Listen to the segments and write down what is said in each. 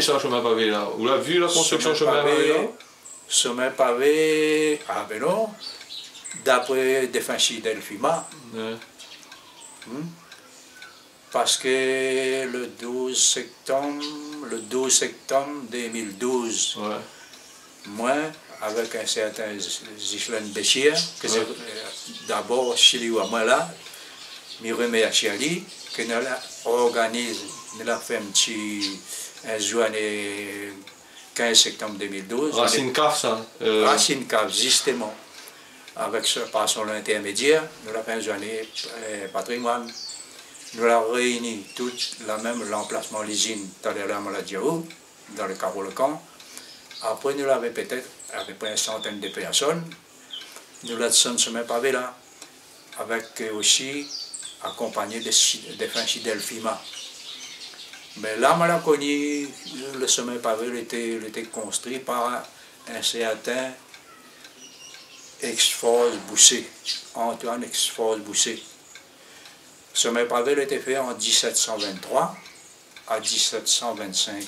ça, chemin pavé là? Vous l'avez vu la construction chemin pavé là? Chemin pavé, ah ben non, d'après des franchises d'Elfima. Ouais. Parce que le 12 septembre 2012, Ouais. moi, avec un certain Zichlin Béchir, que c'est d'abord chez lui à moi là, je remercie à lui, que nous organisé, nous avons fait un jour 15 septembre 2012. Racine Caf, ça. Racine Caf, justement. Par son intermédiaire, nous avons fait un journée patrimoine. Nous avons réuni tout l'emplacement l'usine dans la maladie dans le Carole-Camp. Après, nous avons peut-être à peu près une centaine de personnes. Nous l'avons semé pavé là, avec aussi accompagné des franchises d'Elfima. Mais là, on a connu le sommet pavé était construit par un certain Exforce Bousset, Antoine Exforce Bousset. Le sommet pavé a été fait en 1723 à 1725,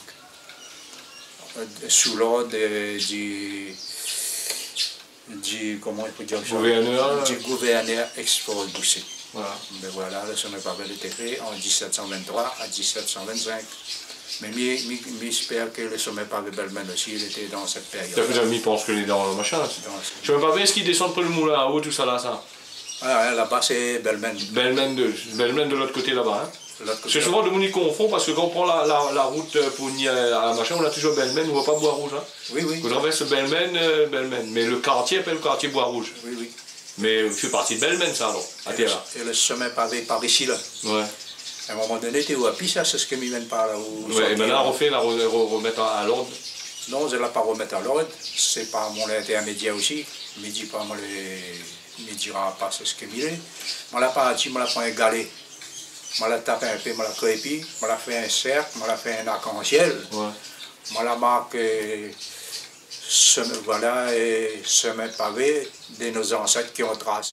sous l'ordre comment il faut dire ça, du gouverneur Exforce Bousset. Voilà. Mais voilà, le sommet pavé a été fait en 1723 à 1725. Mais j'espère que le sommet pavé Belmen aussi, il était dans cette période. Ça fait jamais pense que les dans le machin. Je ne sais pas, est-ce qu'ils descendent pour le moulin à eau, tout ça là, ça? Ah, là-bas c'est Belmen. Belmen de l'autre côté là-bas. Hein? C'est souvent de monde qui confond parce que quand on prend la route pour venir à machin, on a toujours Belmen, on ne voit pas Bois-Rouge. Hein? Oui, oui. Vous traversez Belmen. Mais le quartier appelle le quartier Bois-Rouge. Oui, oui. Mais il fait partie de Belmen, ça alors, à terre. Et le sommet pavé par ici là. Ouais. À un moment donné, tu es à Pisa, c'est ce que m'y mène par là. Ouais, et maintenant, on fait la remettre à l'ordre. Non, je ne la pas remettre à l'ordre. C'est pas mon intermédiaire aussi. Je ne dis pas, je ne dira pas ce que m'y est. Je la partie, je la prends un galet. Je la tape un peu, je la crépie, je la fais un cercle, je la fais un arc-en-ciel. Ouais. Je la marque, voilà, et chemin pavé de nos ancêtres qui ont tracé.